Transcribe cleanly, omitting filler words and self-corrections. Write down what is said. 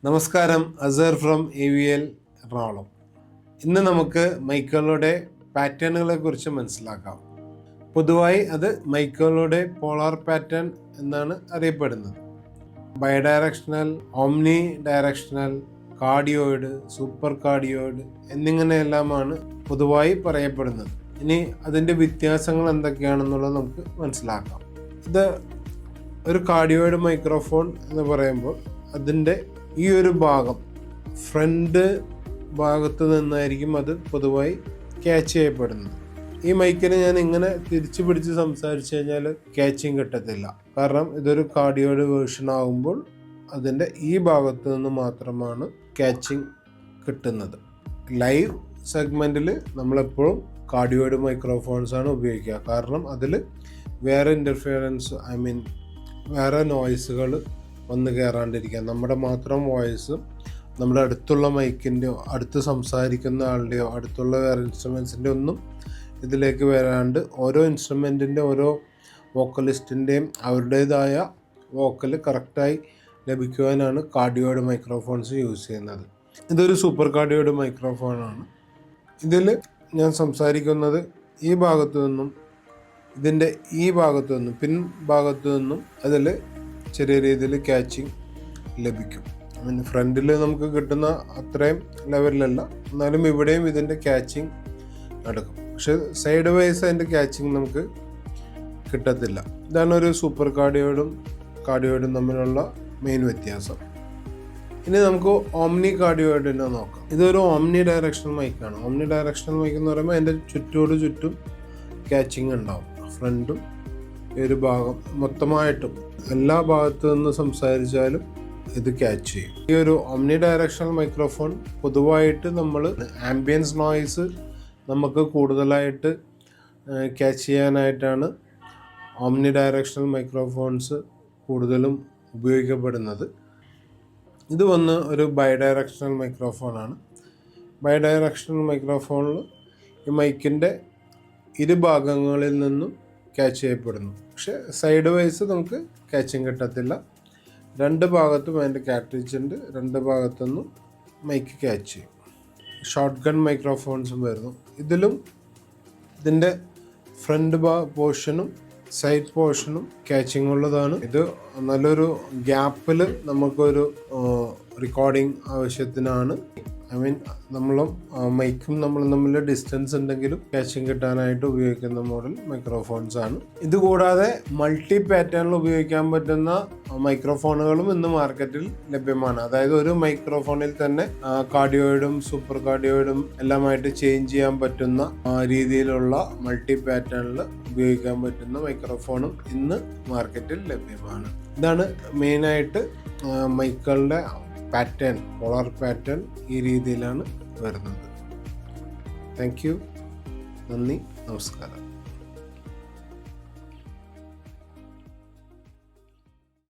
നമസ്കാരം, അസർ from AVL Ernakulam. ഇന്ന് നമുക്ക് മൈക്കുകളുടെ പാറ്റേണുകളെ കുറിച്ച് മനസ്സിലാക്കാം. പൊതുവായി അത് മൈക്കുകളുടെ പോളാർ പാറ്റേൺ എന്നാണ് അറിയപ്പെടുന്നത്. Bidirectional, omni directional, cardioid, super cardioid എന്നിങ്ങനെയെല്ലാമാണ് പൊതുവായി പറയപ്പെടുന്നത്. ഇനി അതിൻ്റെ വ്യത്യാസങ്ങൾ എന്തൊക്കെയാണെന്നുള്ളത് നമുക്ക് മനസ്സിലാക്കാം. ഇത് ഒരു കാർഡിയോയിഡ് മൈക്രോഫോൺ എന്ന് പറയുമ്പോൾ അതിൻ്റെ ഈ ഒരു ഭാഗം ഫ്രണ്ട് ഭാഗത്ത് നിന്നായിരിക്കും അത് പൊതുവായി ക്യാച്ച് ചെയ്യപ്പെടുന്നത്. ഈ മൈക്കിനെ ഞാൻ ഇങ്ങനെ തിരിച്ചു പിടിച്ച് സംസാരിച്ചു കഴിഞ്ഞാൽ ക്യാച്ചിങ് കിട്ടത്തില്ല. കാരണം ഇതൊരു കാർഡിയോയിഡ് വേർഷൻ ആകുമ്പോൾ അതിൻ്റെ ഈ ഭാഗത്ത് നിന്ന് മാത്രമാണ് ക്യാച്ചിങ് കിട്ടുന്നത്. ലൈവ് സെഗ്മെൻറ്റിൽ നമ്മളെപ്പോഴും കാർഡിയോയിഡ് മൈക്രോഫോൺസാണ് ഉപയോഗിക്കുക. കാരണം അതിൽ വേറെ ഇൻ്റർഫിയറൻസ് വേറെ നോയ്സുകൾ വന്ന് കയറാണ്ടിരിക്കുക. നമ്മുടെ മാത്രം വോയിസും നമ്മുടെ അടുത്തുള്ള മൈക്കിൻ്റെയോ അടുത്ത് സംസാരിക്കുന്ന ആളുടെയോ അടുത്തുള്ള വേറെ ഇൻസ്ട്രുമെൻസിൻ്റെ ഒന്നും ഇതിലേക്ക് വരാണ്ട് ഓരോ ഇൻസ്ട്രുമെൻറ്റിൻ്റെ ഓരോ വോക്കലിസ്റ്റിൻ്റെയും അവരുടേതായ വോക്കൽ കറക്റ്റായി ലഭിക്കുവാനാണ് കാർഡിയോയിഡ് മൈക്രോഫോൺസ് യൂസ് ചെയ്യുന്നത്. ഇതൊരു സൂപ്പർ കാർഡിയോയിഡ് മൈക്രോഫോണാണ്. ഇതിൽ ഞാൻ സംസാരിക്കുന്നത് ഈ ഭാഗത്തു നിന്നും ഇതിൻ്റെ ഈ ഭാഗത്തു നിന്നും പിൻ ഭാഗത്തു നിന്നും അതിൽ ചെറിയ രീതിയിൽ ക്യാച്ചിങ് ലഭിക്കും. ഫ്രണ്ടിൽ നമുക്ക് കിട്ടുന്ന അത്രയും ലെവലിലല്ല, എന്നാലും ഇവിടെയും ഇതിൻ്റെ ക്യാച്ചിങ് നടക്കും. പക്ഷെ സൈഡ് വൈസ് അതിൻ്റെ ക്യാച്ചിങ് നമുക്ക് കിട്ടത്തില്ല. ഇതാണ് ഒരു സൂപ്പർ കാർഡിയോയിഡും തമ്മിലുള്ള മെയിൻ വ്യത്യാസം. ഇനി നമുക്ക് ഓംനി കാർഡിയോയിഡിനെ നോക്കാം. ഇതൊരു ഓംനി ഡയറക്ഷണൽ മൈക്കാണ്. ഓംനി ഡയറക്ഷണൽ മൈക്ക് എന്ന് പറയുമ്പോൾ അതിൻ്റെ ചുറ്റും ക്യാച്ചിങ് ഉണ്ടാവും. ഫ്രണ്ടും ഒരു ഭാഗം മൊത്തമായിട്ടും എല്ലാ ഭാഗത്തു നിന്ന് സംസാരിച്ചാലും ഇത് ക്യാച്ച് ചെയ്യും. ഈ ഒരു ഓംനി ഡയറക്ഷണൽ മൈക്രോഫോൺ പൊതുവായിട്ട് നമ്മൾ ആംബിയൻസ് നോയ്സ് നമുക്ക് കൂടുതലായിട്ട് ക്യാച്ച് ചെയ്യാനായിട്ടാണ് ഓംനി ഡയറക്ഷണൽ മൈക്രോഫോൺസ് കൂടുതലും ഉപയോഗിക്കപ്പെടുന്നത്. ഇത് ഒരു ബൈഡയറക്ഷണൽ മൈക്രോഫോണാണ്. ബൈഡയറക്ഷണൽ മൈക്രോഫോണിൽ ഈ മൈക്കിൻ്റെ ഇരുഭാഗങ്ങളിൽ നിന്നും ക്യാച്ച് ചെയ്യപ്പെടുന്നു. പക്ഷെ സൈഡ് വൈസ് നമുക്ക് ക്യാച്ചിങ് കിട്ടത്തില്ല. രണ്ട് ഭാഗത്തും അതിൻ്റെ കാർട്രിഡ്ജ് ഉണ്ട്, രണ്ട് ഭാഗത്തുനിന്നും മൈക്ക് ക്യാച്ച് ചെയ്യും. ഷോർട്ട് ഗൺ മൈക്രോഫോൺസും വരുന്നു. ഇതിലും ഇതിൻ്റെ ഫ്രണ്ട് പോർഷനും സൈഡ് പോർഷനും ക്യാച്ചിങ് ഉള്ളതാണ്. ഇത് നല്ലൊരു ഗ്യാപ്പിൽ നമുക്കൊരു റെക്കോർഡിങ് ആവശ്യത്തിനാണ്. നമ്മളും മൈക്കും നമ്മളും തമ്മിൽ ഡിസ്റ്റൻസ് ഉണ്ടെങ്കിലും ക്യാച്ചിങ് കിട്ടാനായിട്ട് ഉപയോഗിക്കുന്ന മോഡൽ മൈക്രോഫോൺസ് ആണ്. ഇതുകൂടാതെ മൾട്ടി പാറ്റേണിൽ ഉപയോഗിക്കാൻ പറ്റുന്ന മൈക്രോഫോണുകളും ഇന്ന് മാർക്കറ്റിൽ ലഭ്യമാണ്. അതായത് ഒരു മൈക്രോഫോണിൽ തന്നെ കാർഡിയോയിഡും സൂപ്പർ കാർഡിയോയിഡും എല്ലാമായിട്ട് ചേഞ്ച് ചെയ്യാൻ പറ്റുന്ന രീതിയിലുള്ള മൾട്ടി പാറ്റേണിൽ ഉപയോഗിക്കാൻ പറ്റുന്ന മൈക്രോഫോണും ഇന്ന് മാർക്കറ്റിൽ ലഭ്യമാണ്. ഇതാണ് മെയിനായിട്ട് മൈക്കുകളുടെ പാറ്റേൺ, പോളാർ പാറ്റേൺ ഈ രീതിയിലാണ് വരുന്നത്. താങ്ക് യു, നന്ദി, നമസ്കാരം.